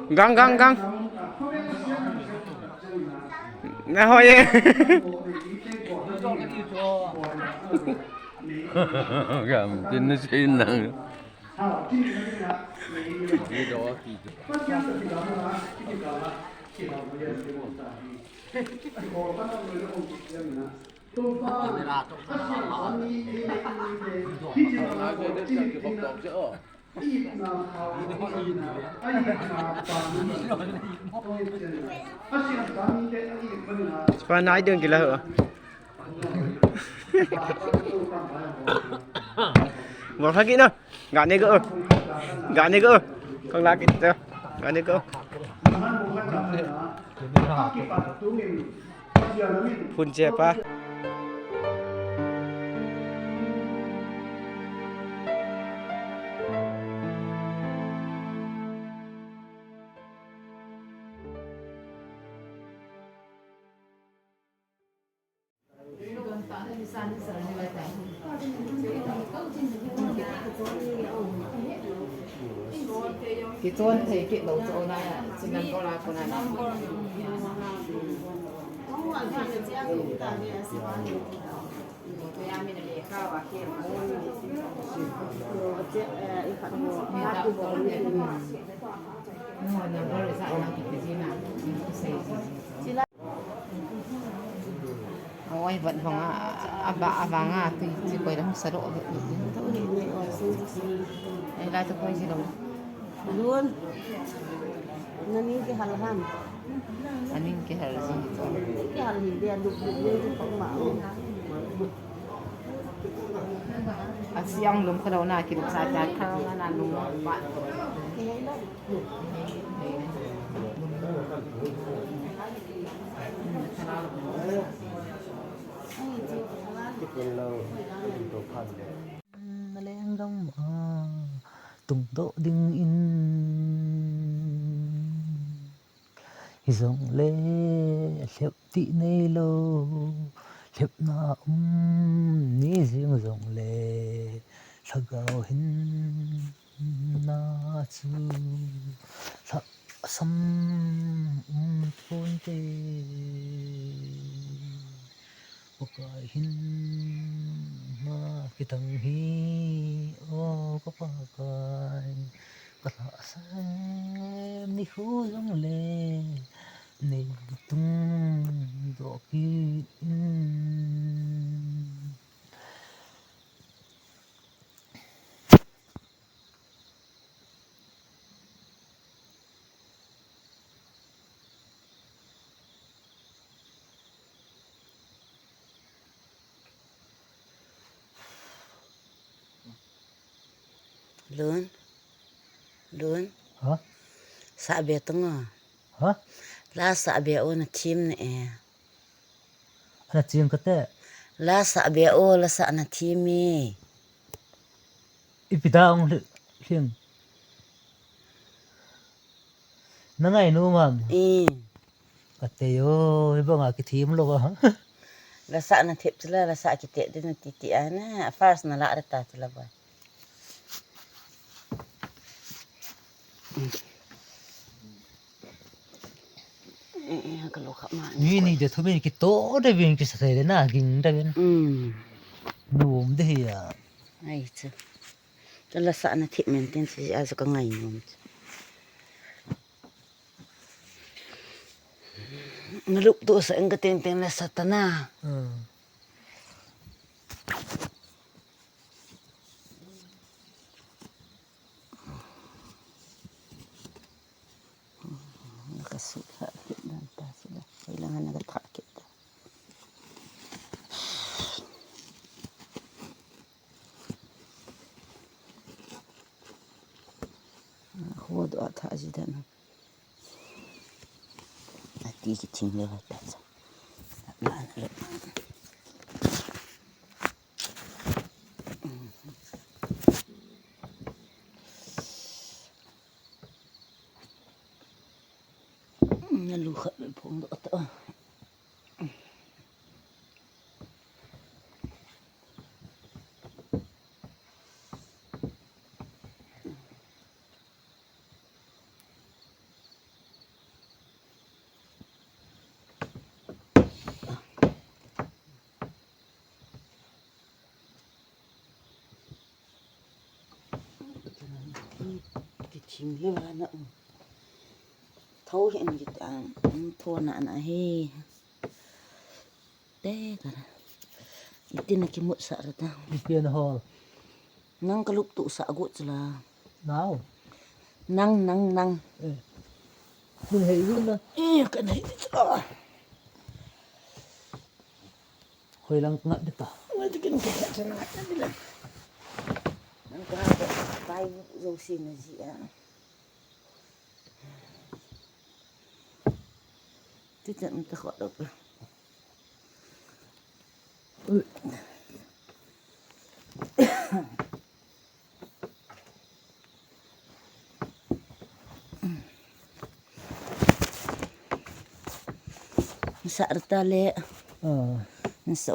Găng găng găng. Nè hỏi đi. Cảm tin nó xin nặng. Và nãy đường kìa là hả? Một phát kỹ nữa. Gạn đi cơ. Gạn đi cơ. Không lá kỹ nữa. Gạn đi cơ. Phun chè pa. cái chôn thấy cái đầu chỗ này chỉ cần có là con này ôi vẫn vàng vàng thì quay đóng sờ độ đây là tôi quay gì đâu luôn nani cái halaman anh cái hal gì cái hal gì dia duk duk dia tu tak mau at siyang lum ka daw na kinuk sa chat ka na lum ba cái đó Leng dong tung độ đinh in dòng lê liệp tị nê lô liệp na ní riêng dòng lê sa gạo hin na chu sa sam phun tê bukai hin ma kitang hi o kapakai kata sam ni hu dong lê này tung độ kia lớn lớn hả sa bia tung à hả la sa bia o na team nè anh chiêm cái tệ la sa bia o la sa na team mi ipida ông liền nó ngày nu mà cái tệ yo ibo ngã cái thím lo hả la sa na tip chila la sa kite din titi ana first na la ta chila ba kalau kak mak ni ni de thôi cái tổ đây viên cái sợi đấy na kinh đây viên nuông đây à ai chứ cho la sa na tip maintain si aso ka ngai nom naluk tu sa ang kating ting la sa tana nakasuha dan ta sila kailangan nagatrakit huwag at hajidan ati kiting lewat tak laan lewat naluha pong doto kim lưu nó thấu hiện gì thua nạn he té cả tin là kim một sợ rồi ta đi kia nó hol năng cái lúc tụ sợ gội là nào năng mình thấy luôn đó cái này hồi lăng ngã được ta Nanti kan kita sana bilang. Nanti ada tay dầu xin là gì ạ? Thế trận ta khỏi được rồi. Sợ ta lệ. Sợ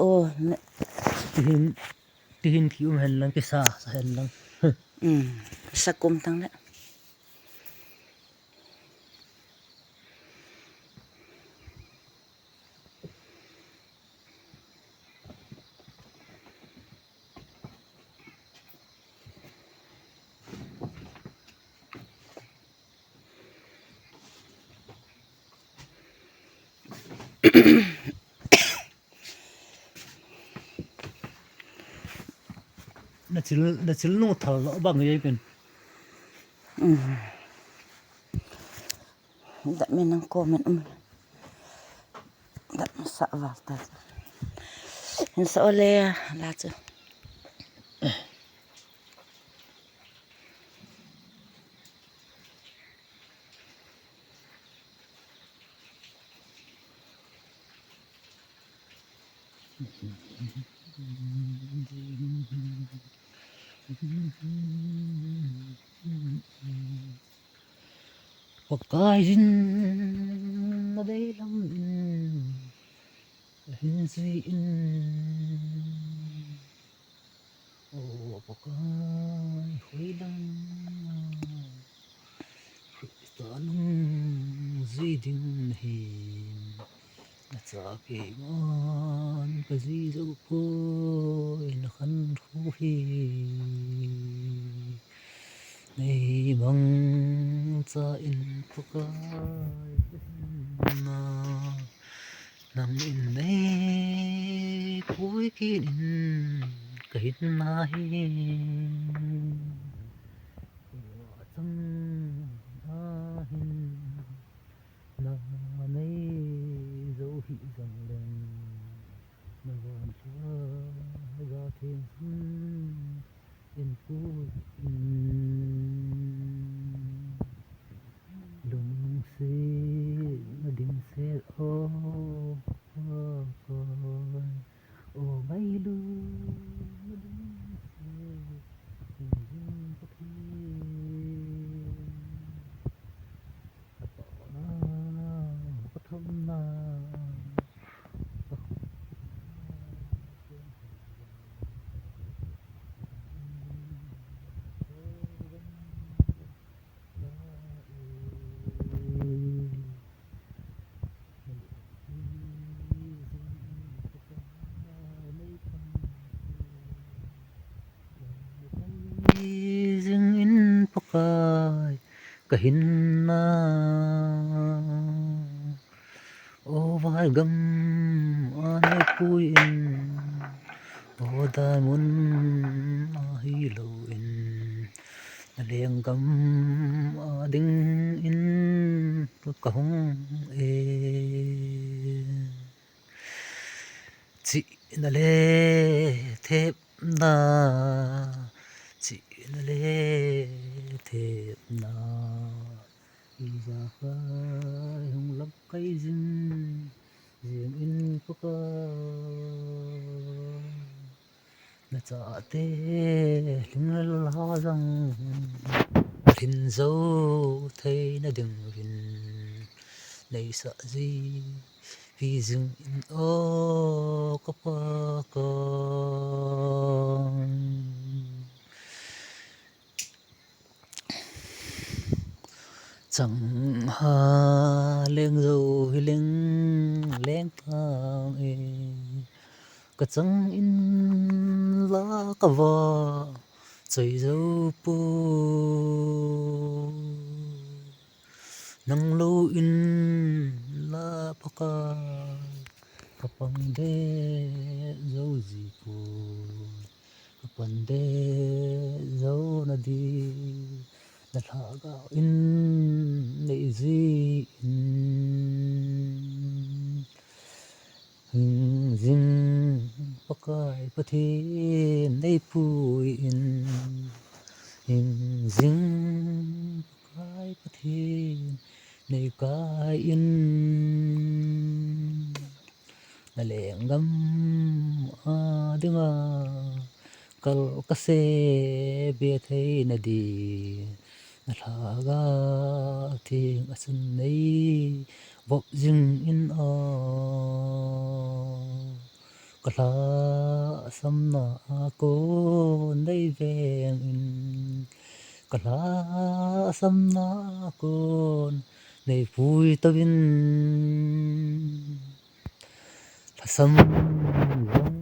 tihin ki hen lang ke sa hen lang sa kum tang đấy. na chil no thal lo bang ye pen Đã mình đang cô mình đã sợ vào ta. Mình sợ lệ là chứ. pakai jin na dei lam hin si in o pakai hui lang tanung zidin hin na cha ke ngon ka zi zo po na khan khu hi nei bang cha in pakai na nam in nei pui kin in ka hin na hi chang a hin na nei zo hi jang leng na van cha ga thiên in pu lung se na ding se o o mai lu na ding se jing pa thi na pa thom na ding in pakai kahin na o vai gam ane puin o dai mun a hi lo in leng gam a ding in ka hong e chị na le thep na chị na le thep na ra khai hồng lấp cây dinh riêng in có na cha te ling la răng rin dấu thấy na đừng rin lấy sợ gì vì dừng in ô có pa con chẳng ha lên rồi lên lên thang e cả chẳng in lá cà vợ chơi dâu po nang lo in la paka kapang de zo zi ko kapang de zo na di na tha ga in nei zi in zin pakai pathe nei pui in zin pakai pathe nei kai in na leng gam a dinga kal kase be thei na di na tha ga thing asun nei bop jing in a kala samna ko nei veng in kala samna kon nei pui tawin sam long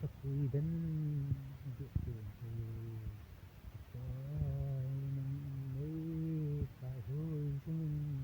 sa pui den de te nei ka hoi jin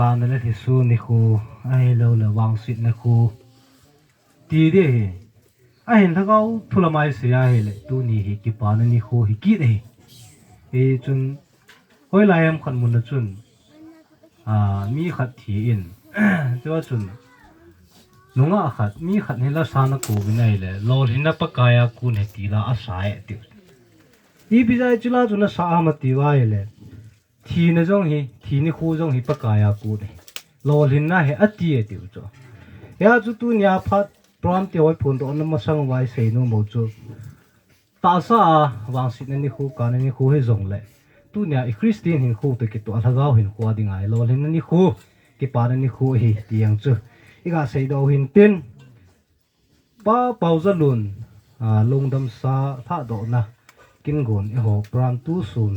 การนั่นแหละที่สู้นี่ครูไอ้เราเลยวางสิทธิ์นะครูตีเดียไอ้เห็นถ้าเขาทุลไม้เสียให้เลยตัวนี้ฮิกิปานันนี่ครูฮิกิเดจนห้อยลายมขันมุนละจนมีขัดที่อินจะว่าจนนุ่งขัดมีขัดให้ละสานะกูวินัยเลยลอหินะปะกายกูเนี่ยตีละอาศัยติวอีพิจารจุลาจนละสามาตีไว้เลยทีนะจงฮีทีนี่คู่จงฮีปากายากูเนี่ยโลลินนะเฮอตีเอติวจ้ะยาจุตุนยาพัดพร้อมเตียวไว้ผลตัวนั้นมาสังไว้เสนุโมจูตาซาวางสินันนี่คู่การนี่คู่ให้จงเลยตุนยาคริสเตียนหินคู่ตัวกิตัวอัลกาวหินคู่ดิ่งไงโลลินนั่นนี่คู่กิปานันนี่คู่ฮีตียังจูอีกาเสดาวหินตินป้าเป่าจะลุนลงดำซาท่าโดนะกินกุนอีหอบพรามตูซุน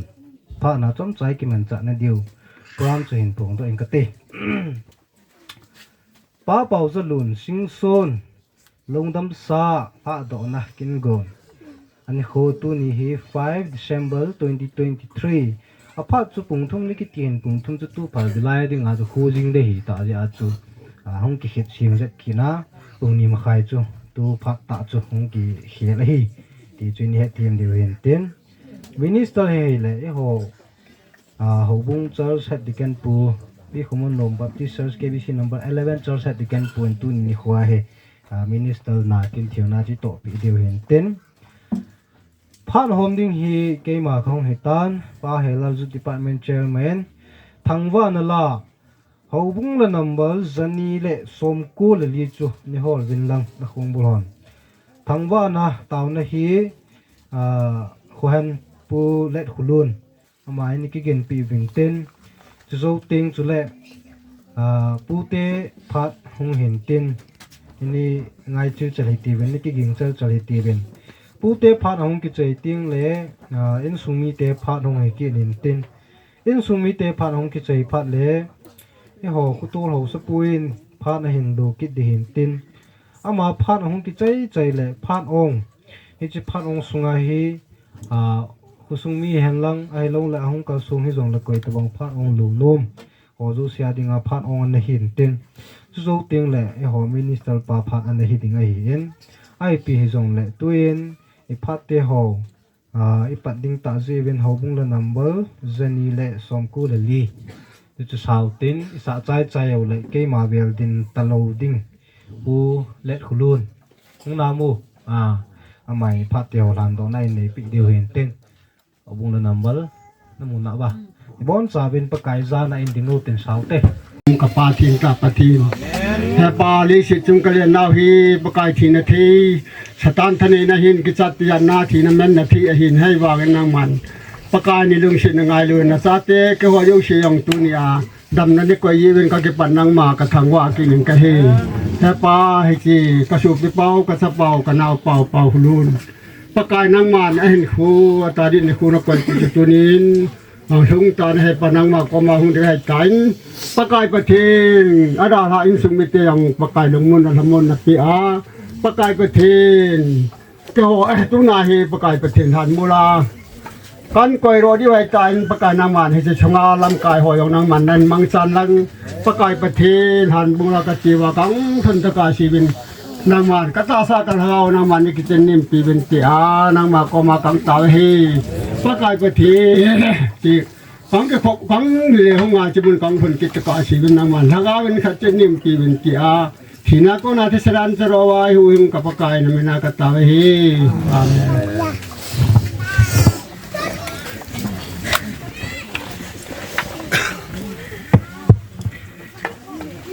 พระนาจอมใจกิมันจะนั่นเดียวพร้อมจะเห็นผงตัวเองก็เตะป้าเป่าจะลุนสิงโซนลงดำซาพระดอกนะกินก่อนอันนี้โคตุนี่ฮี5 December 2023อาพัดจุปุ่งทุ่งลิขิตเห็นปุ่งทุ่งจะตู้ผ่านเวลาดิ่งอาจจะคู่จริงได้หีตาจะอาจจะห้องกิเขียนเสียงจะขีนะตรงนี้มาใครจูตู้พักตาจูห้องกิเขียนอะไรที่จุนี่เหตุเทียมเดียวเห็นเต้นวินิสต์เฮเลยไอ้หัวบุ้งเจอร์เซตดิกันปูพี่ขมันลมบัพติสเซอร์ส KBC number 11เจอร์เซตดิกันปูนตุนนี่หัวเฮมินิสต์นากินเที่ยวนาจิโตปีเดียวเห็นเต้นผ่านโฮมดิ้งฮีเกมาของเหตุการณ์ป้าเฮลัลจุดดีพาร์ตเมนต์เชลแมนทั้งวันนั่นละหัวบุ้งละ number จันนี่เละสมกูละลีจูนี่ฮอลวินลังนักคงบุญทั้งวันนะตาวนะฮี khu hen pu let khulun amai ni ki gen pi ving ten chu zo ting chu le pu te phat hung hin tin ini ngai chu chali ti ben ni ki ging chal chali ti ben pu te phat hung ki chei ting le in sumi te phat hung he ki nin tin in sumi te phat hung ki chei phat le e ho ku tu ho sa puin phat na hin do ki di hin tin ama phat hung ki chei le phat ong hi chi phat ong sunga hi kusung mi hen lang ai lo la hung ka sung hi zong la koi tabang phat ong lu nom ho zu sia dinga phat ong an hin tin chu zo ting le e ho minister pa phat an hi dinga hi en ai pi hi zong le tuin i phat te ho i pat ding ta ji ven ho bung la number zani le som ku le li chu sau tin i sa chai chai au le ke ma bel din talo ding u let khulun hung na mu amai phat te ho lan do nai nei pi deu hin tin obung la number na mu na ba bon sa bin pa kai za na in ding ten sau te ka pa thiên ka pa thiên he pa li si chung ka le na hi pa kai thi na thi satan thane na hin ki chat ya na thi na men na thi a hin hai wa ga na man pa kai ni lung si na ngai lu na sa te ke ho yu si yong tu ni a dam na ni ko yi wen ka ke pan nang ma ka thang wa ki ning ka he he pa he ki ka su pi pau ka sa pau ka nau pau pau hulun pa kai nang man a hin khu ta di ni khu na ko ti tu nin chúng ta hay phần năng mà có mà không được hay cánh bắc cài bờ thiên ở đó là in sung mi tiền bắc cài đồng môn là môn là pia bắc cài bờ thiên cái họ chúng ta hay bắc cài bờ thiên hàn mô la căn coi rồi đi vay cánh bắc cài năng màn hay chỉ trong làm cài hỏi ông năng màn nên mang san lăng bắc cài bờ thiên hàn mô la cái gì và cắn thân tất cả sĩ bình năng màn cái ta sa cái hào năng màn như cái chân niệm pi bình pia năng mà có mà cắn tao hi bắc cài bờ thiên thì phẳng cái phục phẳng lệ không mà chỉ muốn phẳng phần cái cả sĩ bên nam man thằng áo bên khách trên niệm kỳ bên kia thì na có na thế sanh cho rồi huống cặp cái này na cắt tao hi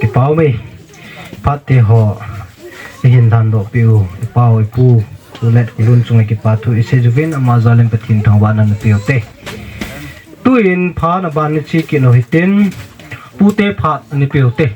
cái bao mi phát te họ hiện thành độ piu cái bao pu tu let luôn chung cái phát tu sẽ juvin amazalem patin thang ban an piu te tuin pha na ban chi ki no hitin pu te pha ni piu te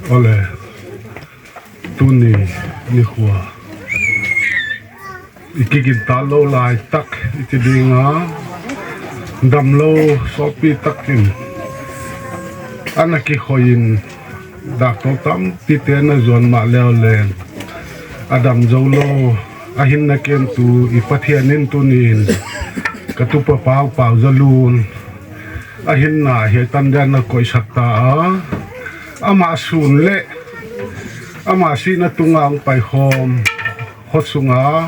ole tuni ni khua ikigin talo lai tak itidinga damlo sopi takin anaki khoyin dakto tam titena zon ma leo len adam zolo ahin na ken tu ipathianin tunin katupa pau pau zalun ahin na he tandan na koi sakta ama sun le ama si na tungang pai hom hosunga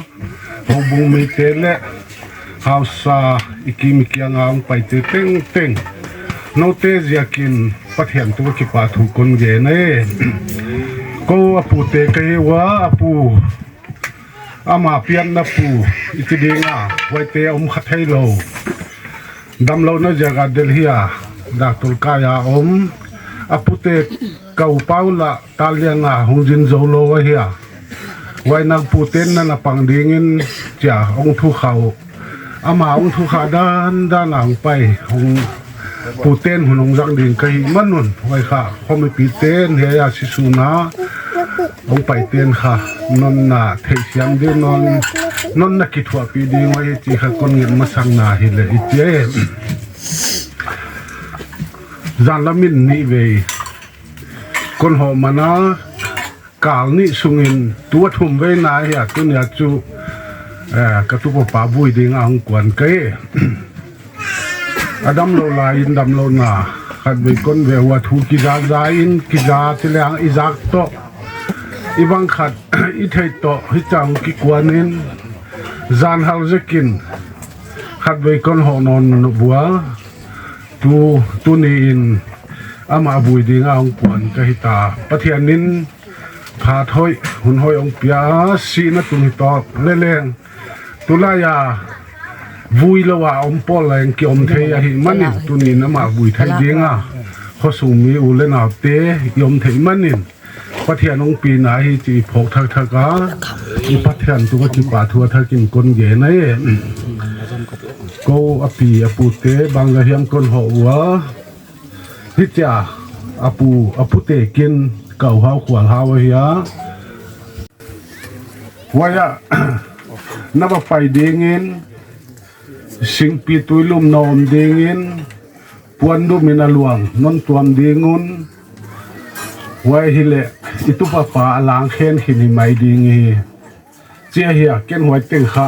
hobung mi tele hausa ikimikiang pai te teng teng no te ziakin pathian tu ki pa thu kon ge ne ko apu te ke wa apu ama pian na pu itidinga wai te khathai lo dam lo na jaga delhia daktul kaya apute kau paula talianga hungjin zolo wa hia wai nang puten na pangdingin cha ong thu khau ama ong thu kha dan ang pai hung puten hunong jang ding kai manun wai kha khomi piten he ya sisuna ong pai ten kha non na thei siam de non na ki thua pi ding wai chi kha kon ngin masang na hi le itie zalamin ni ve kon ho mana kal ni sungin tua thum ve na ya tu nya chu ka tu pa bui ding ang kwan ke adam lo la in dam lo na khat ve kon ve wa thu ki za in ki za tilang izak to ibang khat I thei to hi chang ki kwanin zan hal zekin khat ve kon ho non bua tu ni in อามาบุยดีงาองปวนกะหิตาปะเทียนนินพาถอยหุ่นหอยองเปียสีนัตุนิตอกเล่งตุลายาบุยละว่าอมปอลแรงกิอมเทียหิมันนิตุนินมาบุยไทยดีงาข้อสูมีอุเลนาเตยมเทมันนินปะเทียนองปีนาฮิจีพกทักทักาอีปะเทียนตัวจิปาทัวทักินกนเยนเอโกอปีอปูเตบางกะเฮียมกนหัวฮิจาอปูเตกินเก่าเฮาขวางเฮาเฮียว่ายะนับไปเดงินสิงปีตุยลุ่มนอมเดงินปวนดูมินาหลวงนนตัวมเดงุนไว้ฮิเลอิตุปะปาลางเข็นหินิไม่ดีงีเจียเฮียเก็นหวยเต็งขะ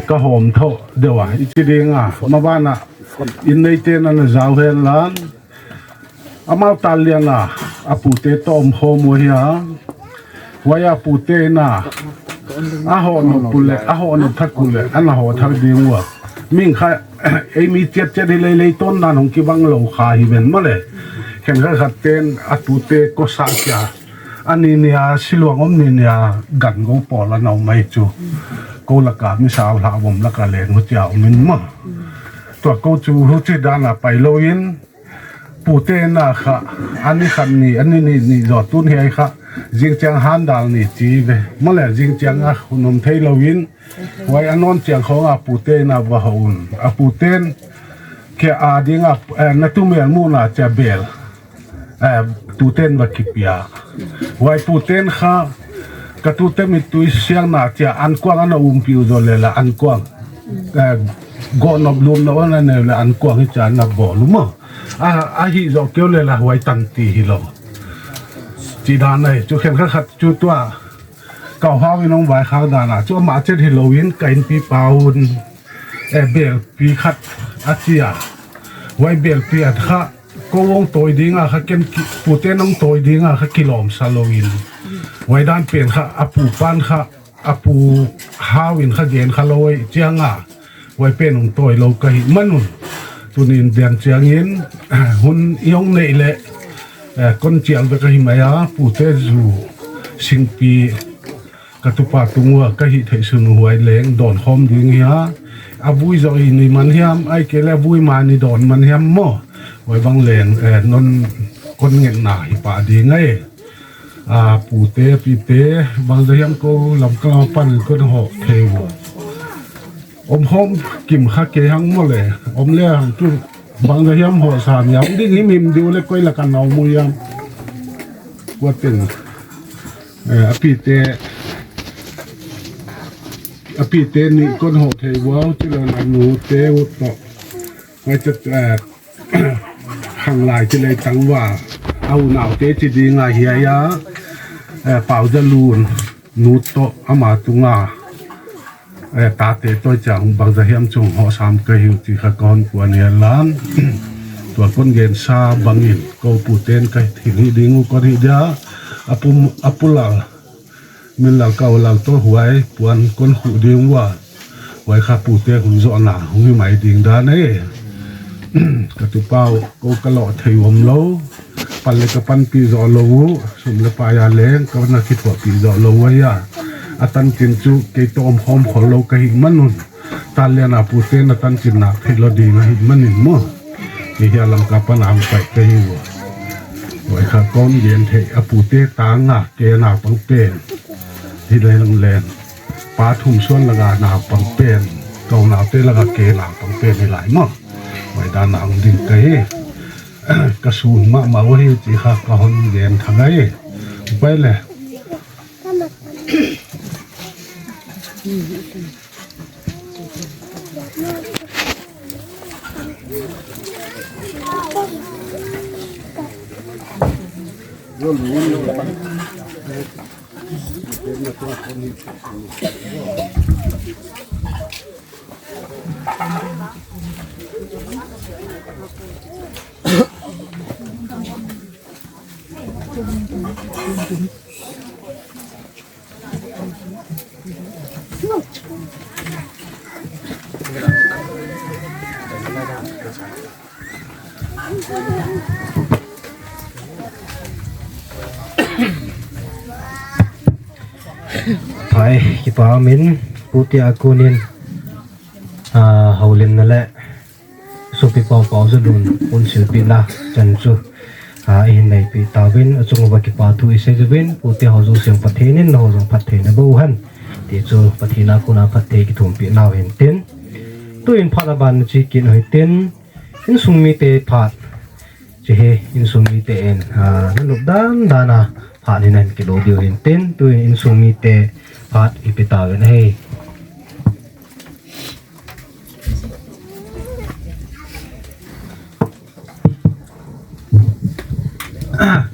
กระหอมเท่าเดียวอีจีเดียงมาบ้านอ่ะอินในเตนันจาวเฮนล้านอามาตาเลียงอาปูเตต้มโฮมเฮียไว้อาปูเตน่ะอาหอนปุเลอาหอนทักกุเลอันหอทักดีงัวมิ่งค่ะไอมีเจ็ดเลยต้นนั้นของกิบังโลขาฮิเวนมาเลยเห็นขัดเต้นอาปูเตก็สักยาอันนี้เนี่ยสิลวงอมนี่เนี่ยกันกูปอละน้องไม่จูกูละกามิสาวลาบมละกาเลงหัวเจ้ามินมั่งตัวกูจูหัวจิดานะไปโลยินปูเตน่ะค่ะอันนี้คันนี้อันนี้นี่จอดตุ้นเฮียค่ะจิงจังฮันดาลนี่จีเวมาเลยจิงจังคุณนมเทยโลยินไว้อันนอนเจียงของปูเตน่ะว่าหุ่นปูเตนแค่ดิงนักตุ้มเมียนมูน่ะจะเบลตูเต้นวักิปยาไว้ปูเต้นข้ากระตูเต้นมีตุยเสียงหนักจะอันกว้างอันอุ้มผิวโดนเลยละอันกว้างก่อนนบลุมนะว่านั่นเลยละอันกว้างที่จะนับบ่ลุมั้งฮิโซเกี่ยวเลยละไว้ตันตีฮิโลจีดานเลยจุเข็มขัดจุตัวเก่าห้าวิน้องไว้ข้าวดานะจุมาเจ็ดฮิโลวินไก่ปีปาวน์เบลปีขัดอาเจียไว้เบลปีอัดข้าก็วงตัวดิ้งค่ะเก็นปูเต้นน้องตัวดิ้งค่ะกิโลมซาโลวินไว้ด้านเปลี่ยนค่ะปูปันค่ะปูฮาวินค่ะเกนค่ะลอยเจียงไว้เป็นของตัวเราก็หิมันหุ่นตัวนี้เดียนเจียงยินหุ่นยองเนยเละคนเจียงไปก็หิมายาปูเต้จูสิงปีกระตุปาตุงัวก็หิเทสุนหวยเล้งดอนคอมดิ้งเฮียบุยจอยนี่มันเฮียมไอเกล้บุยมานี่ดอนมันเฮียมมั่วไว้บางแหล่งนนคนเงินหนาหิป่าดีไงปูเตปีเตบางเรื่องก็ลำกลางปั้นก็หอกเทวอมหอมกิมข้าเกหังหมดเลยอมเลี้ยงจุบางเรื่องหัวสามยามดิ้งหิมิมดิวเล็กก้อยละกันเอามุยามว่าตึงปีเตนี่ก็หอกเทวจุลนานูเตวต่อไว้จะข้างหลายที่เลยตั้งว่าเอาหนาวเตจิดีงาเฮียยาเป่าจะลูนนูโตอามาตุงาตาเตตัวจังบางจะเฮียมจงหัวสามเกยที่ขกรกวนเนียล้านตัวก้นเย็นซาบางอินก็ปูเต้นไกถิ่นหิดิงูก็หิดาอปุลามิลลาเกาลาตัวหวยปวนก้นหูดิงว่าไว้ข้าปูเต้หุ่นโซนาหุ่นไม่ดิ่งด้านนี้กระตุเป้าก็กระหล่อเทวมโลปันเล็กปันปีจอโลสมเลปายาเล้งก็น่าคิดว่าปีจอโลไว้ยาอาตันจินจูเกยตอมหอมขอโลกหิมันนุนตาเลียนาปูเตนอาตันจินนาเพลดีนะหิมันนิมั่วมีเฮียลำกับปนามไปเกยวัวไว้ข้าก้อนเย็นเทอปูเตตางาเกนาปังเป็นที่เลยลังแลนปาทุ่มส่วนละกานาปังเป็นเกานาเตละกาเกนาปังเป็นในหลายมั่วไว้ด้านหลังดิ่งเกยกระสูนมาว่าให้จีข้ากระหอนเย็นทางไงไปเลย ai ki pa min puti akunin haulen na le so pi pau pau zo dun un sil pi la chan chu in nei pi tawin achung wa ki pa thu ise jubin puti hau zo siang pathenin no jong pathe na bo han ti chu pathina kuna pathe ki thum pi naw hen tin tu in phala ban chi kin hoi tin in sungmi te phat che he in sungmi te en nan lup dan dana phat ni nan ki lo dio hin tin tu in sungmi te phat ipita wen he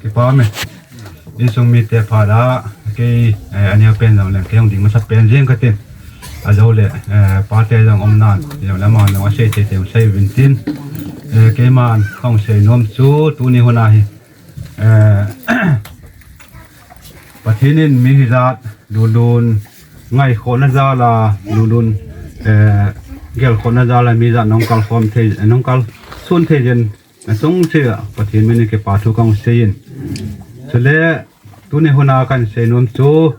cái bao mày đi xuống mi tiệp phá đó cái anh em bên rồi là cái ông đi mà sắp bên riêng cái tiền à đâu lệ ba tê rằng ông nàn rồi là mà nó sẽ chơi tiền xây vinh tin cái mà không xây nôm chú tu ni hôm nay và thế nên mi ra luôn luôn ngày khổ nó ra là luôn luôn cái khổ nó ra là mi ra nông cal form thế nông cal xuân thế dân sung chưa và thế mình cái bảo thủ công xây cho nên tu này hôm nào cần xây nôm chú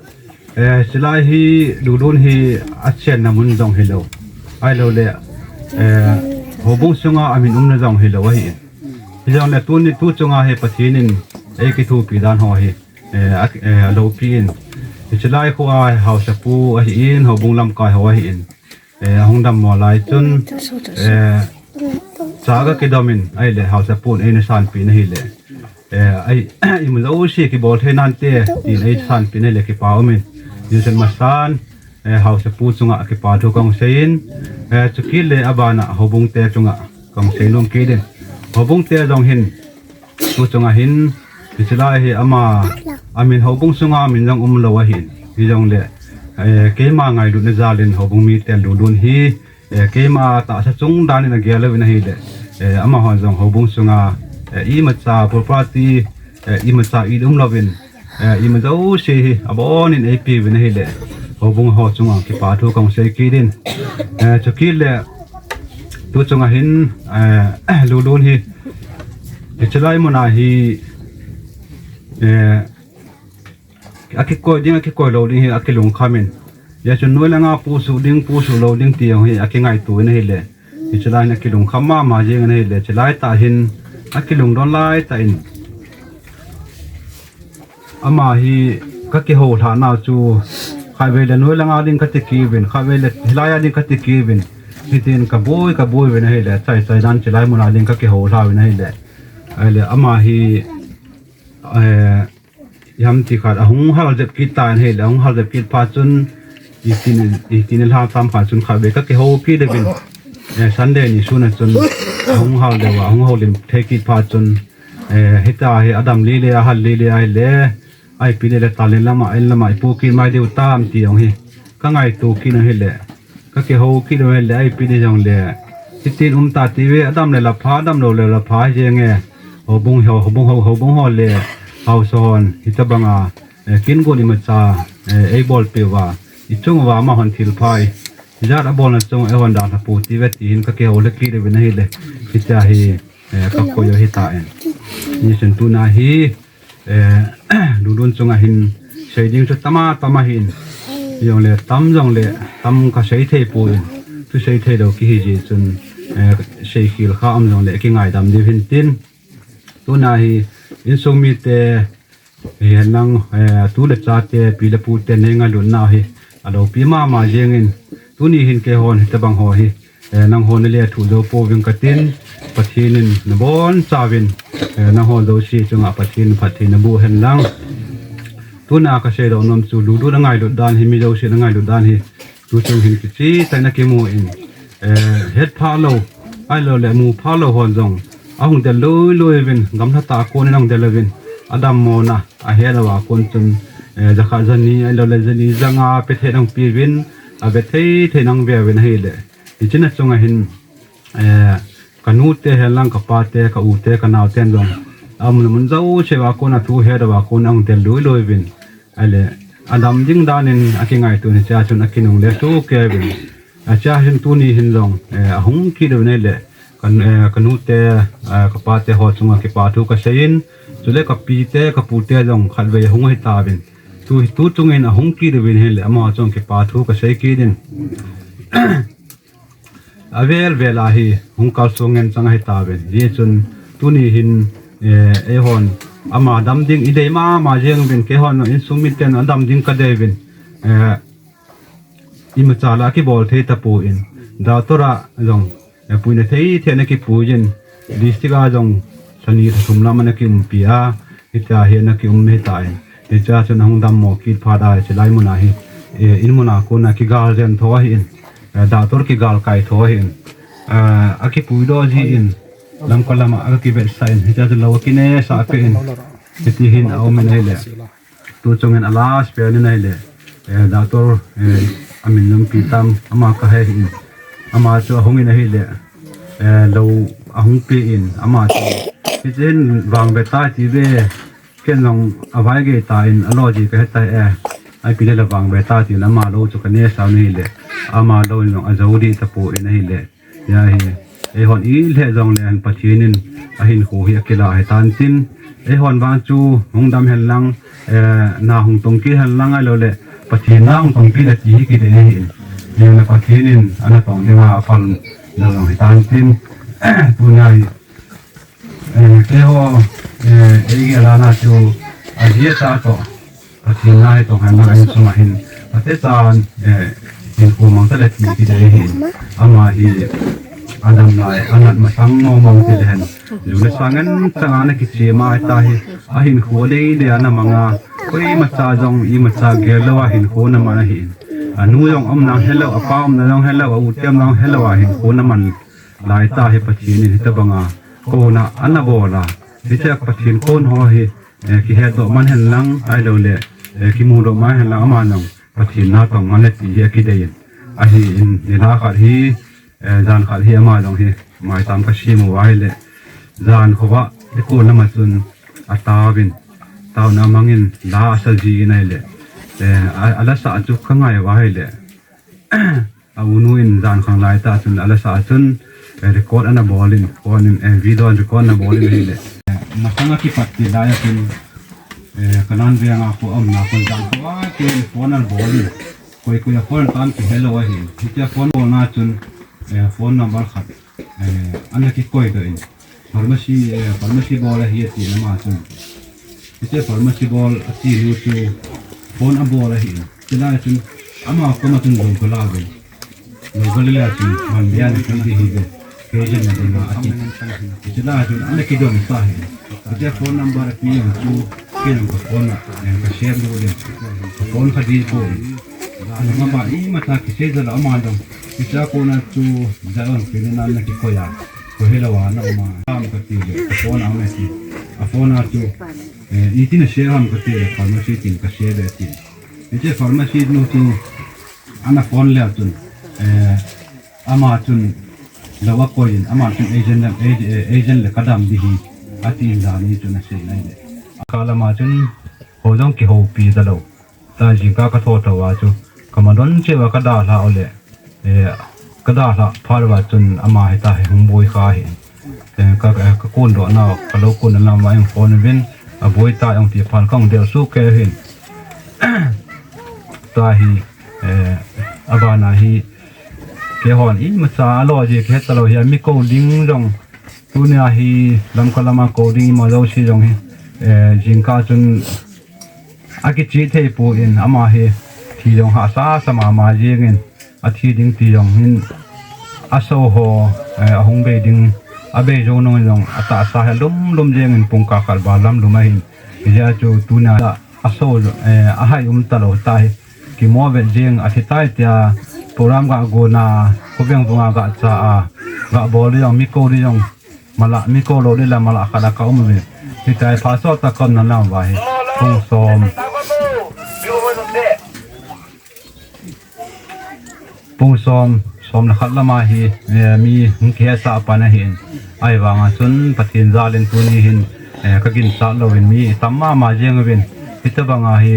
sẽ lại hi luôn luôn hi action là muốn dòng hello ai lâu lệ hồ bung sung à mình nó dòng hello vậy bây giờ là tu này tu chung à hay và thế nên cái thu bị đan hoa hi lâu pin sẽ lại khoa hậu sập pu ở hiện hồ bung làm cài hoa hiện hông đâm mò lại chun saga ke domin ai le house pun ai san pin hi le ai im lo si ki bol the nan te tin ai san pin le ki pau min yusen masan house pu chunga ki pa thu kong sein chukil le abana hobung te chunga kong seinum ki den hobung te dong hin tu chunga hin tisila hi ama amin hobung chunga min jong lo hin hi jong le ke ma ngai du na zalin hobung mi te lu dun hi ke ma ta sa chung dan na gele win hi le ama hon jong hobung sunga I ma cha property I ma cha I lovin I ma zo se abon in ap win hi le hobung ho chunga ki pa thu kong se ki din chukil le tu chunga hin lu lun hi chalai mona hi akiko ding akiko lo ding hi akilung khamin ya chun noi langa pu su lo ding ti hi akingai tu ne hi le chalai na kilung khama ma je ne hi le chalai ta hin akilung don lai ta in ama hi ka ki ho tha na chu khai ve le noi langa ding ka ti ki bin khai ve le hilaya ding ka ti ki bin hitin ka boy ve ne hi le chai dan chalai mona ding ka ki ho tha ve ne hi le ai le ama hi yam ti khat ahung hal jep ki tan he la hung hal jep ki pa chun itin la tam pa chun kha be ka ke ho pi de bin sunday ni suna chun hung hal de wa hung holim the ki pa chun hita he adam li le hal li le ai le ai pi le ta le lama el lama pu ki mai de tam ti ong he ka ngai tu ki no he le ka ke ho ki do he le ai pi de jong le itin ta ti we adam le la pha adam lo le la pha je nge ho bung ho le hauson hitabanga kin go ni macha e bol pe wa ichung wa ma hon thil phai jar a bol na chung e hon da na pu ti vet in ka ke ole ki de ne le kicha hi ka ko yo hi ta en ni sen tu na hi lulun chunga hin shading chu tama hin yong le tam jong le tam ka sei the pu tu sei the do ki hi ji chun sei khil kha am jong le ki ngai dam di hin tin tu na hi in song mi te nang tu le cha te pi le pu te ne nga lun na hi alo pi ma jengin tu ni hin ke hon te bang ho hi nang hon le thu do po wing ka tin pathin na bon chawin na hon do si chunga pathin na bu hen lang tu na ka se do nom chu lu du na ngai lu dan hi mi do se na ngai lu dan hi tu chung hin ki chi ta na ke mu in het pha lo ai lo le mu pha lo hon jong ahung de loi vin gam tha ta ko ni nang de levin adam mona a he lawa kon chun zakha jani ai lo le jani zanga pe the nang pi vin a be the nang ve vin he le ichina chunga hin kanu te helang ka pa te ka u te ka naw ten long amun mun zau chewa ko na thu he dawa ko nang de loi vin ale adam jing danin akingai tu ni cha chun akinung le tu ke vin a cha hin tu ni hin long ahung ki de ne le kanu te ka pa te ho chunga ki pa thu ka sein chule ka pi te ka pu te jong khalwe hung hi ta bin tu chungin a hung ki de win hele ama chong ke pa thu ka sei ki din avel vela hi hung kal songen chang hai ta ben ye chun tu ni hin e hon ama dam ding idei ma jeng ben ke hon in sumit ten dam ding ka de ben ima chala ki bol the ta pu in da tora jong puine thei thena ki pu jin district a jong sani thumna mana ki umpia ita he na ki umme ta in e cha chun hung dam mo ki phada che lai muna hi in muna ko na ki gal jen tho hi in da tor ki gal kai tho hi in a ki pu do ji in lam ko lama a ki be sai in cha lo ki ne sa pe in ti hin au men hele tu chungen alas pe ni nai le da tor amin lum pi tam ama ka he in ama chu hung in hi le lo ahung pi in ama chu chen wang be ta ti ve ken long avai ge ta in aloji ka ta ai pi le wang be ta ti la ma lo chu ka ne sa ni le ama lo long azodi ta po in hi le ya hi e hon i le jong le an pathinin a hin ho hi akela he tan tin e hon wang chu hung dam hel lang na hung tong ki hel lang ai lo le pathin na hung tong ki la ti ki de hi ye na pathinin ana tong de ma fal lo long he tan tin tu nai ke ho e ge la na chu a dia ta to pathin nai to han na ai suma hin ate tan in ko mang ta le ti ki de hi ama hi adam lai anat ma sang mo mong ti len lu le sangan changa na ki che ma ta hi a hin kho le de ana manga koi ma cha jong I ma cha ge lo wa hin kho na ma na hi anu yong om na hello apam na yong hello u tem na hello wa hin kho na man lai ta hi pathin ni ta banga ko na ana bola ti cha pathin kon ho hi ki he to man hen lang ai lo le ki mu do ma hen lang ama nong pathin na tong man le ti ye ki de yin a hi in ni la kha hi zan kha hi ama jong hi mai tam ka shi mu ai le zan kho wa le ko na ma chun a ta bin taw na mangin la sa ji nai le ala sa chu khangai wa hai le a unu in zan khang lai ta chun ala sa chun record ana bolin on in video record na bolin hi le masanga ki patti la ya tin kanan ve nga ko am na ko jang ko a ke phone al bolin koi phone tan ki hello wa hi ti phone bol na chun phone number khat ana ki koi do in pharmacy bol hi ti na ma chun ti pharmacy bol ati lu chu phone a bol hi ti la chun ama ko ma chun bol ko la ve lo bol la chun man ya ni ki hi ve kejen na dinga ati ti la chun ana ki do ni sa hi ti phone number pi yang chu ken ko phone ka share lu le phone kha di ko ana ma ba I ma ta ki se da la ma dong ti cha ko na chu da on ki na na ki ko ya ko hela wa na ma am ka ti le phone am ti a phone a chu I tin share ham ka ti pharmacy tin ka share de ti ti pharmacy no chu ana phone le chun ama chun lawa coin ama chun agent le kadam di hi ati la ni chun se nai le akala ma chun ho jong ki ho pi da lo ta ji ka ka tho to wa chu kamadon che wa kada la ole kada la phar wa chun ama hi ta hi hung boi kha hi ka kun do na ka lo kun na ma in phone win a boi ta ang ti phan kong del su ke hin ta hi abana hi ke hon I ma cha lo ji ke ta lo hi mi ko ding rong tu nia hi lam ka lama ko ding ma lo si rong hi jing ka chun a ki chi thei pu in ama hi thi rong ha sa sama ma jing in a thi ding ti rong hin a so ho a hong be ding a be jo no rong ata sa ha lum jing in pung ka kal ba lam lu mai ya chu tu na a so a hai ta lo tai ki mo ve jing a thi tai tia program ga go na ko beng bunga ga cha a ga bol yong mi ko ri yong mala mi ko lo le la mala khala ka um ve ti tai pha so ta kon na wa hi pung som som na khat la ma hi mi hung ke sa pa na hin ai wa nga chun pathin zalen tu ni hin ka gin sa lo in mi tamma ma jeng wen ita banga hi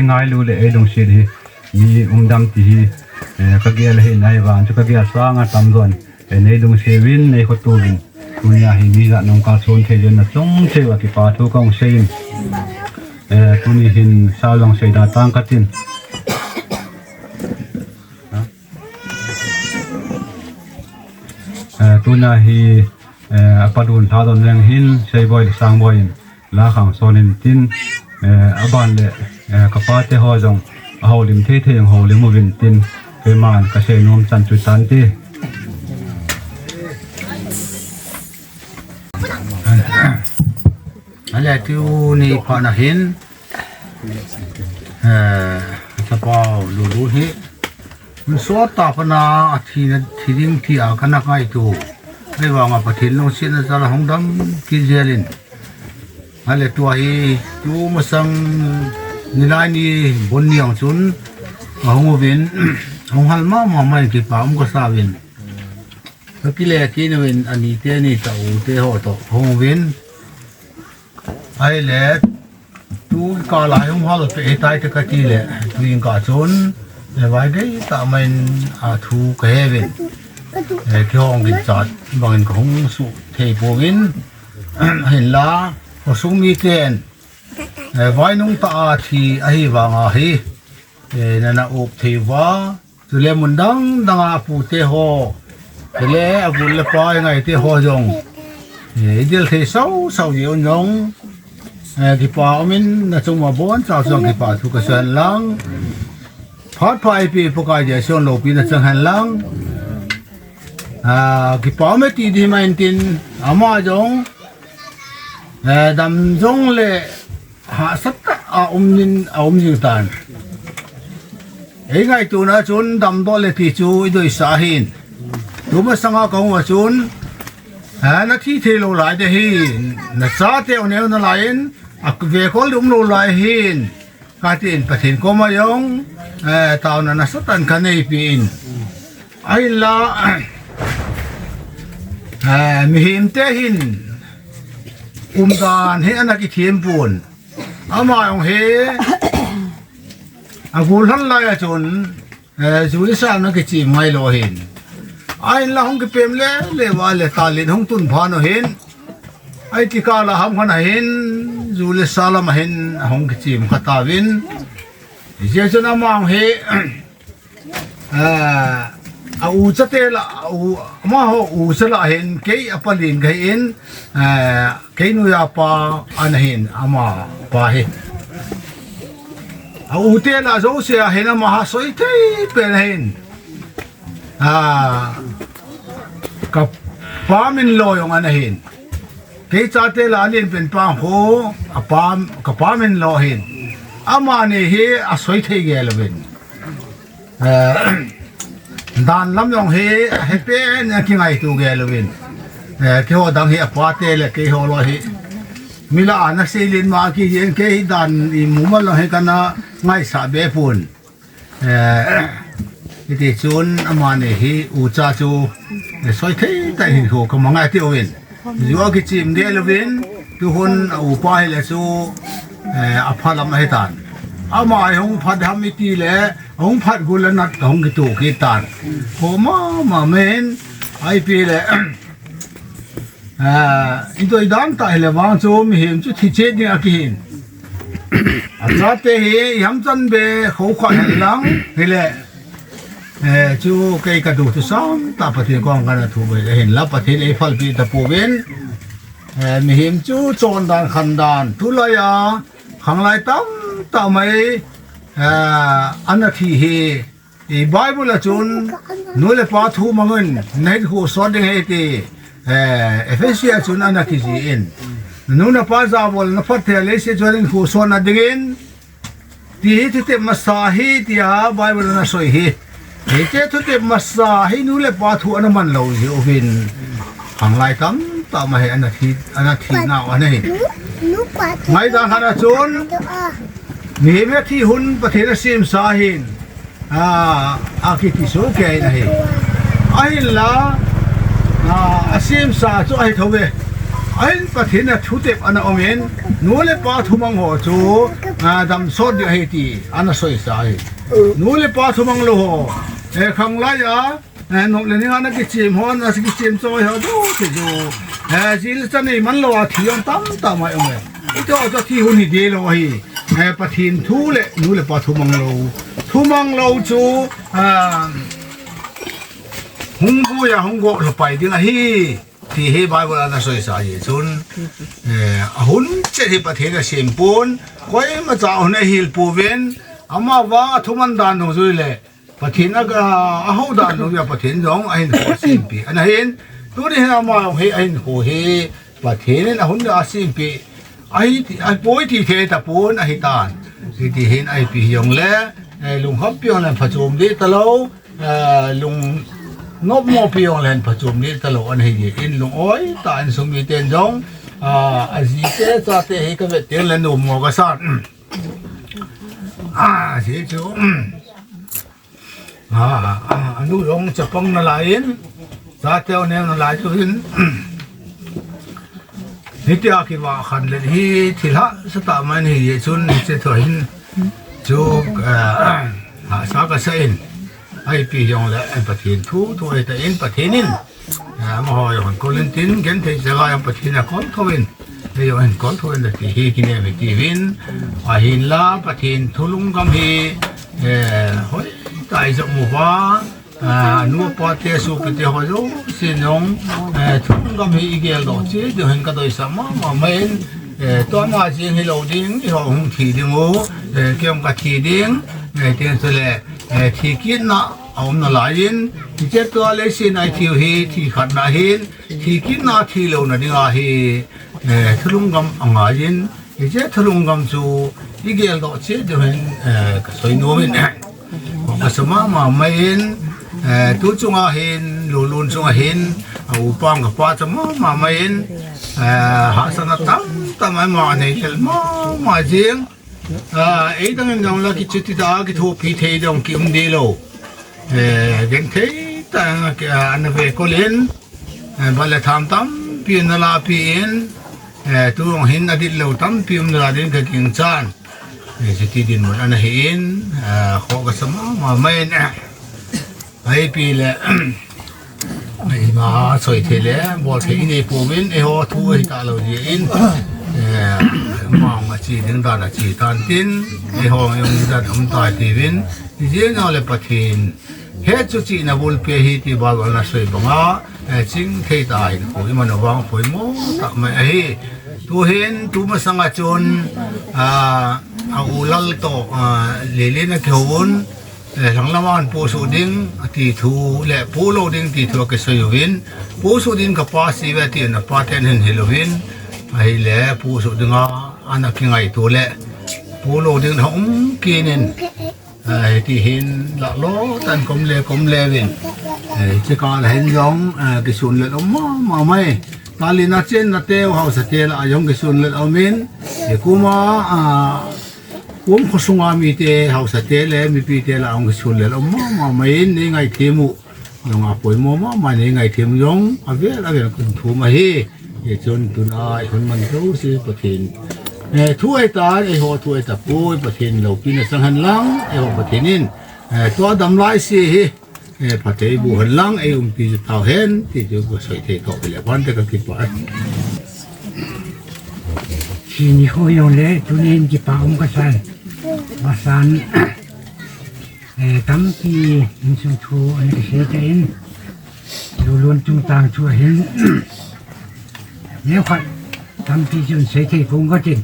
ngai lu le e dong si hi mi dam ti hi ka gel hi nai wan chu ka gel sa nga tam zon nei dong se win nei kho tu win tunia hi mi ga nong ka chon the jen na chong che wa ki pa thu kong sein tu ni hin sao long sei da tang katin tu na hi padun tha don leng hin sei boy sang boy la khang sonin tin aban le kapate ho jong holim the the holim movin tin ke man ka sei nom chan chu tan ti ala tu ni pa na hin sa pa lu hiมันสวดตาพนาทีนั้นทีดิ้งที่อากันนักไอตัวไม่ว่ามาปะทินลงเสียนจะละห้องดำกินเจริญอะไรตัวฮีตัวมาสั่งนี่ได้นี่บนนี่ของชุนห้องวินห้องฮัลมาไม่กี่ป่ามก็สาวินเมื่อกี้เลยที่นี่วินอันนี้เตนี่เต่าเตหอตกห้องวินไอ้เล็ดตัวกาลายห้องฮัลไปตายตะกะทีเลยตัวยิงกาชุนvài cái tạo mình thu cái về cái hong cái chặt bằng cái hong sụ thề bồ vin hình lá có súng mi tiền vài nông ta thì ai vàng ai nên là ốp thề vá từ lên mình đang phụ thề ho từ lên phụ lên phải ngày thề ho rong điều thề sáu nhiều nhông cái pa mình là trong mà bốn sáu cái pa thu cái sơn lăng phát phai pi phụ cái gì xong lốp pin là chẳng hạn lăng cái bảo mấy tí thì mình tin ama giống đầm giống lệ hạ sắt nhìn tàn ấy ngày tu na chun đầm đó lệ thì chú đôi sa hin tu mà sang ao câu mà chun nó thi thế lâu lại để hin nó sa theo nếu nó lại về có đúng lâu lại hin cái tiền phát hiện có mà giống tao nó sắp tan cái này pin ai là mi hiểm te hin đàn he anh cái thiêm buồn ama ông he gul hắn lại chun chú đi sang nó cái chỉ mai lo hin ai là không cái pem le wa le ta lên không tun pha nó hin ai thì cả là ham khana hin chú đi salam hin không cái chỉ mà ta vin giờ cho nó mang he u chất là mà họ u chất là hiện cái apalin cái in cái nuôi apa anh hiện ama pa he u tê là dấu xe hiện mà họ soi thấy bên hiện cặp pa mình lo yung anh hiện cái cha tê là liền bên pa ho apa cặp pa mình lo hiện ama này he soi thấy cái là bên đàn lắm dòng he pe nha kinh ngày tu ghé luôn cái hồ đằng he apate là cái hồ lo he mila anh sẽ lên mà cái đàn mù mà lo he cana ngay sa bé phun cái thì chun ama này he u cha chu soi thấy tại hình hồ cái mga tiêu win dù cái chim đê luôn tu hôn u pa he là chu apa lắm he tan ama hong phật ham iti le hong phật gulanat hong gitu kitan homa men ai pi le ito idan ta le wang chu mi him chu thi che ni akin acha te hi yam chan be kho kha lang hele chu kai ka du tu sam ta pathin kong kana thu be hin la pathin e phal pi ta pu ben mi him chu chon dan khan dan thu la ya khang lai tam ta mai anh thì he Bible là chun nuôi là pa thu mangun nei khu so ding he ti Ephesians chun anh thì gì in nu na pa za bol na phát the le se chun khu so na ding in ti te masahi ti a Bible na soi hi te te masahi nu le pa thu an man lo ji ovin hang lai tam ta mai anh thì nào anh ấy mai da hana chun ni me thi hun pathena sim sa hin akiti so ke na hi ai la asim sa chu ai thobe ai pathena thutep ana omen nole pa thumang ho chu dam so de he ti ana soi sa hi nole pa thumang lo ho e khang la ya no le ni ana ki chim hon as ki chim so ho do ti jo jil cha nei man lo a thion tam ta mai ome ito thi hun hi de lo hi ปะทินทูเละนู้เลยปะทุมังโลจูหงกูอย่าหงกูเราไปที่ไหนที่เฮบายบอลน่ะสวยสายจุนหุ่นเจ็ดประเทศเสียมปูนก็ยังมาจากหุ่นฮิลปูเวนอามาว่าทุมันดานตรงจุเลยประเทศนั้นก็เขาดานตรงอย่างประเทศร้องไอ้หัวเสียมปีอันนั้นเห็นตัวนี้อามาเฮไอ้หัวเฮประเทศนั้นหุ่นอาเสียมปีไอ้ป่วยที่เทตะปูนไอ้ตานที่เห็นไอ้ปียองเล่ลุงฮับปียองเล่นผจญดีตลอดลุงนบมอปียองเล่นผจญดีตลอดอันนี้อินลุงอ้อยตานสมัยเต็นจงอาจีเตจ่าเตะก็เวทเตียงเล่นหนุ่มมอกษัตริย์เสียจูอันนู้ลงจะป้องนาลายน์จ่าเตะเนี่ยนาลายจูอินนี่ที่อาคิดว่าขันเลยที่ละสตามันนี่จุนนี่จะถอยจูสากเส้นไอ้ปียองและไอ้ประเทศทูไอ้แต่อินประเทศนินมาหอยคนโคลินตินกันที่จะกลายเป็นประเทศนักคนทวินเดี๋ยวเห็นคนทวินที่ฮีกินเนี่ยไม่ที่วินหินลาประเทศทุลุงกัมฮีเฮ้ยตายจากหมู่บ้านนัวปอเตสุกเตหอยจูสินงทุลุงกัมฮีอีเกลดอกจีเดี๋ยวเห็นกันโดยสามมาไม่เห็นตัวมาจริงให้เราดิ้งที่ห้องที่ดิ้งโอ้เกี่ยวกับที่ดิ้งเตียนสุดเลยที่กินนะเอาหน้าลายินที่เจ้าตัวเล็กสินไอที่เฮที่ขัดนาหินที่กินนะที่เราเนี่ยดิ้งอาเฮทะลุงกำอ่างยินที่เจ้าทะลุงกำจูอีเกลดอกเจ้าเดี๋ยวเห็นสวยนุ่มเนี่ยก็สมัยมาไม่เห็นตัวจงอาเห็นลุนจงอาเห็นอุปางกับป้าสมัยมาไม่เห็นหาสนับตั้มไม่มาเนี่ยมาจริงไอ้ตั้งยังเราคิดจุดที่ตาคิดหัวพิเทดงคิมดีโลเก่งเทตั้งอันนั้นเวกเล่นบาลทำตั้มเปลี่ยนนาลาเปลี่ยนตัวเห็นอดีตเราตั้มเปลี่ยนนาลาเดินกับกิ่งจานจุดที่ดินมันอันนั้นเห็นขอก็สมัยมาไม่เนี่ยไอ้ปีละไอ้มาสวยเทเลบอกเทนี่ปูวินไอ้หัวทุ่งไอ้ตาเราเย็นมองมาจีดึงตาจีตันตินไอ้ห้องยังจะทำตายทีวินที่เจ้าเราเลยประเทศเฮ็ดจุดจีนบุลเปียฮีที่บ้านเราสวยบังอาจิงเทตายผู้ที่มันวางผู้โม่ตักไม่ไอ้ตัวเห็นตัวมาสังกัดจนเอาลัลโตเลี้ยนนักเขียววนหลังละวันผู้สูดิ้งที่ทูและผู้โลดิ้งที่ทูก็สวยวินผู้สูดิ้งกับป้าสีเวทีน่ะป้าเทนเห็นเฮโลวินไอ้เล่ผู้สุดงาอันนั้นกินไงตัวเล่ผู้โลดึงห้องกินไอ้ที่เห็นละล้อตันกลมเล่วินจะการเห็นยองกิสุนเล่อมาไม่ตาลินาเจนนาเตวเฮาสเตลายองกิสุนเล่เอามินเด็กกูมาผมขสุงามีเตเฮาสเตลมีปีเตละองกิสุนเล่เอามาไม่นี่ไงเทมุยองอาป่วยมานี่ไงเทมยองอาเวลคุณทูมาเฮจนตุนไอคนมันรู้สิประเทศถ้วยตาไอหัวถ้วยตะปูประเทศเราปีนสังหันลังไอหัวประเทศนี้ตัวดำลายสิประเทศบุหันลังไอปีจะเท่าเห็นที่จะก็ใส่เทต่อไปแล้ววันเด็กก็คิดว่าที่นี่เขาโยนเลยจุนเองจีปาก็ใส่ว่าสันตั้มที่อินสุชูอันนี้เสียใจอินดูล้วนจุงต่างช่วยเห็นเนี่ยขัดทำที่จนเสียที่ผมก็จริง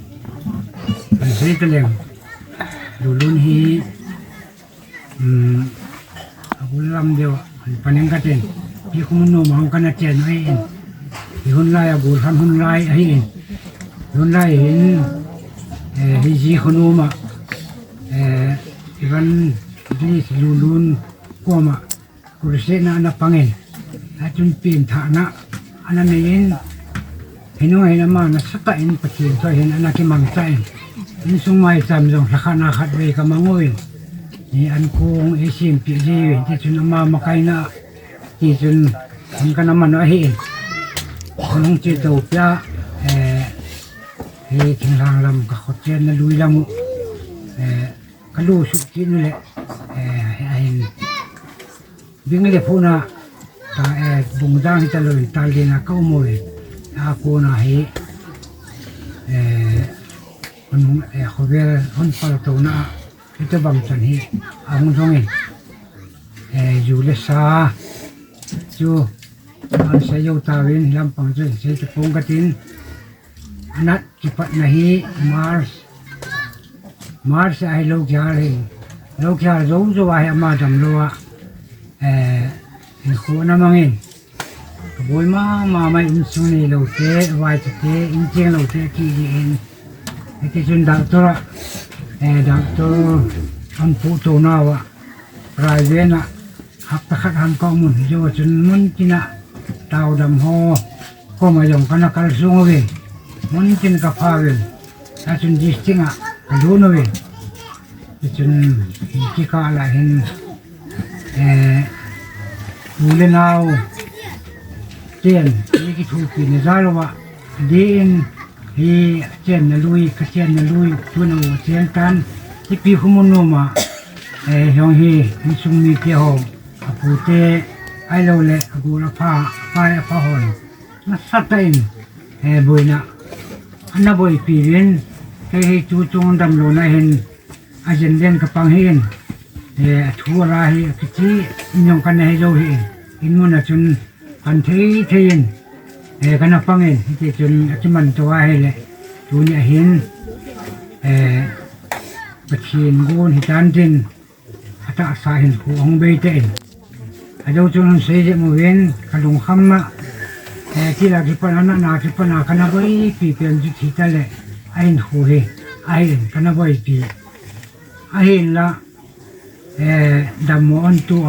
เสียตะเลียงดูรุ่นฮีเอาลำเดียวปันยังก็จริงที่คุณนุ่มของกันเจนให้เองที่คนไล่เอาบุญทำคนไล่ให้เองคนไล่เห็นที่จีคนนุ่มที่วันที่รุ่นก็มากุศลนะปังเองถ้าจนเปลี่ยนฐานะอันนั้นเองเห็นว่าเห็นมานะสักแต่เห็นประเทศช่วยเห็นอันนั้นที่มังใจเห็นสมัยจำจงสักนาขัดเวกับมังวยนี่อันโกงเอเชียนปีจีที่จนมาไกลนะที่จนทำกันมันว่าเห็นน้องเจโตเปียเฮ้ถึงทางลำก็ขดเจนลุยลำก็รู้สุดที่นี่แหละเห็นวิ่งเลยพูน่ะตาบุงดังจะเลยตาเลียนก็มวยอากูน่ะเฮ คนเขาเวลคนพอตัวน่ะที่จะบังจันฮีอามุงจงอยู่เลสาอยู่อันเสียอยู่ตาวินลำปังจุเสียจะปงกตินนัดกิปัตนาฮีมาร์สไอ้ลูกยาเลยลูกยารู้จะว่าให้มาดำรัวหัวน้ำมันกบวยมาไม่อินสุนีลูกเตะวายจะเตะอินเจงลูกเตะที่ดีเองที่จนดักตัวดักตัวอันผู้ตัวน่าวะรายเวนะหักตะขัดหันกองมุนโยจนมุนจินะดาวดำหอก็มาอย่างกันนักการสูงเวมุนจินกับพาเวถ้าจนจิสติงะกระดูนเวจนที่ข้าละเห็นดูเล่นเอาเจนนี่คิดถูกปีนใจแล้วว่าดีนฮีเจนนลุยขเจนนลุยชวนเอาเจนกันที่ปีขมุนโนมาฮองฮีมิซุมีเกี่ยวกับผู้เตะไอเราเลยกูละผ้าผ้าหอนนัดสัตย์เองบุยนะอันนั้นบุยปีเรียนให้จูจงดำลงนะเห็นอาจารย์เรียนกับปังเห็นทัวร์ราฮีกิจิยองกันให้เราเห็นอินมุนจนกันเทียนกันนับปังเห็นที่จนอาจมันตัวให้เลยตัวนี้เห็นประเทียนกูนหิจานจินอาตาสาเห็นหัวของเบย์เต็นอาจจะจนเสียจมูกเห็นขลุ่มคำมาที่เราคิดว่านาคิดว่ากันนับไปปีเป็นจุดที่ทะเลไอ้หัวไอ้กันนับไปปีไอ้ละดำมอนตัว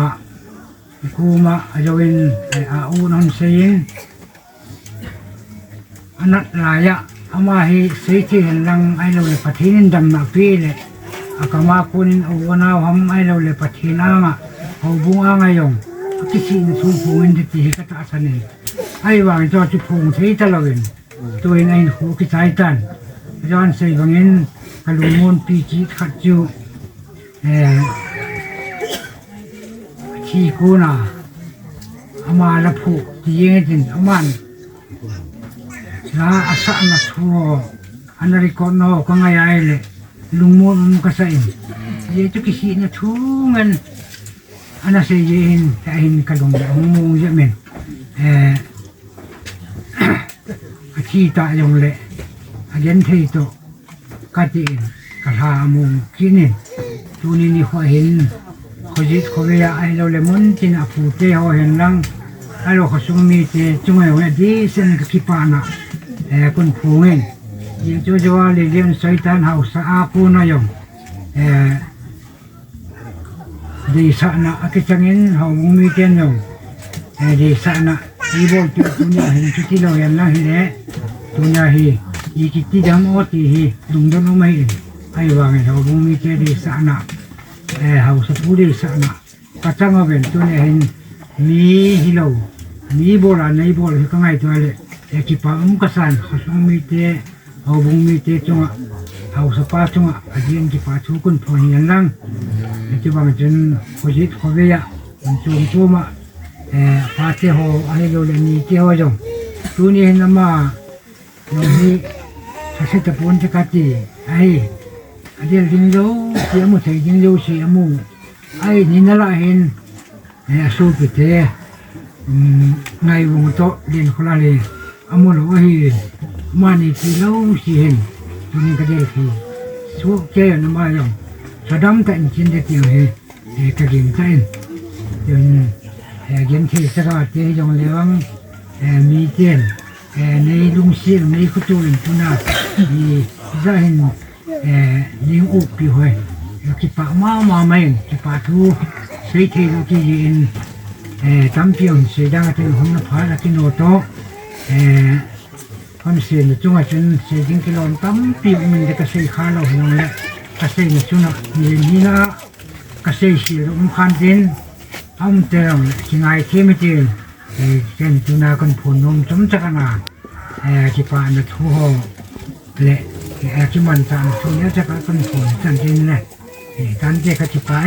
กูมาอาจจะเป็นอาอูนันเสียงอันนั้นหลายอะอามาให้เสียที่เห็นลังไอ้เราเลยปฏินินดำมาปีเลยอากามาคุนินเอาวันเอาทำไอ้เราเลยปฏินางะเอาบุ้งอ่างยงกิสินสูพงอินที่ที่กัตอาสนิไอ้วางจอจุพงที่ตลอดตัวเองไอ้หูกิจายตันย้อนเสียงเงินกลุ่มมนปีจิตขัดจูที่กูน่ะอามาละผูกที่ยังจินอามันลาอาสานัทหัวอันนั้นก็นอก็ง่ายเลยลุงมนก็ใส่ยี่จุกิสินะทุ่งเงินอันนั้นเสียยินแต่เห็นกระดงดงมุงเยอะเหม็นที่ตาจงเลยอายันที่โตกัดเองกระทามุงกินนี่ตัวนี้นี่เขาเห็นเขาจิตเขาเวียไอเราเลยมุนจินอาภูเตเขาเห็นลังไอเราเขาสุ่มมีเตจุงไอวันดีเส้นกับขีปานะคนผูเงินยิ่งโจจว่าเลี้ยงสายตาเขาสะอากูนายงดีสะนะอากิจังเงินเขามุมีเตนยงดีสะนะอีบอกจุดนี้เห็นจุดที่เราเห็นนะเห็นตัวนี้อีกิติดามอติดุงดนไม่ไอ้วางเขามุมีเตดีสะนะเขาสะพูดีสะนะกระจังเอาเป็นตัวนี้เห็นมีฮิโลมีโบราณในโบราณก็ง่ายตัวเลยที่ป่าก็สั่นเขาส่งมีเตเขาบุ้งมีเตจังอ่ะเขาสปาจังอ่ะอาจจะที่ป่าทุกคนพอเห็นลังที่บางจนเขาจิตเขาเวียมันจงตัวมาป่าเตเขาอะไรเราเลยมีเตเขาจังตัวนี้เห็นมาโน้นี่ถ้าเสร็จปุ่นจะกัดจีไอ้เดี๋ยวจริงโยเสียมุสิจริงโยเสียมูไอ้นี่นั่นละเห็นสู้ไปเตไงวงโตเรียนคนละเลยอามุลว่าเห็นมันนี่ที่เราเสียนตัวนี้ก็ได้ที่สู้เจ้าน้ำมาอย่างสะดำแต่จริงจะเกี่ยวเหตุกระดิ่งใจจนยันที่สกัดเจ้าอย่างเลี้ยงมีเจนในลุงเสียงในขุตุนตัวน่ะมีจะเห็นเลี้ยงอุบปีหอยคิดปะมาไม่คิดปะทูเสียที่เราที่ยินจำเพียงเสียดังที่ห้องนับพาและที่โนโตคนเสียนจังหวะจนเสียจริงที่เราตั้มเพียงมันจะกระเสียขาเราหัวเลยกระเสียนจุนะมีนี่นะกระเสียเสียรุ่มคันเดินทำเติมสิ่งไอเทมเดินเช่นจุนะคนผลนมจมจักรนาที่ป่านทั่วเละที่มันตามทั่วนี้จะเป็นคนผลจันเดินเลยการเจกที่ป่า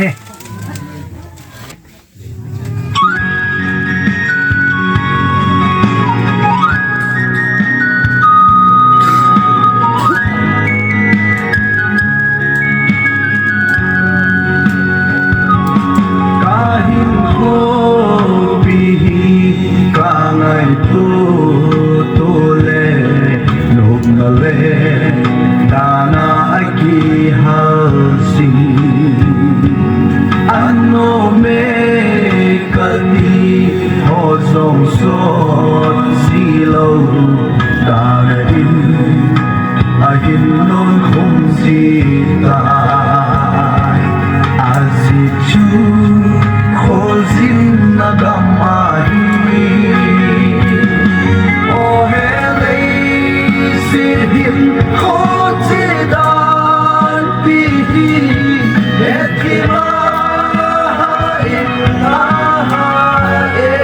dòng suốt di lâu đã in hin non không gì tai gì chú khó zin na gam hi o he lấy xin hiền khó dễ đan pi hết khi mà in ha e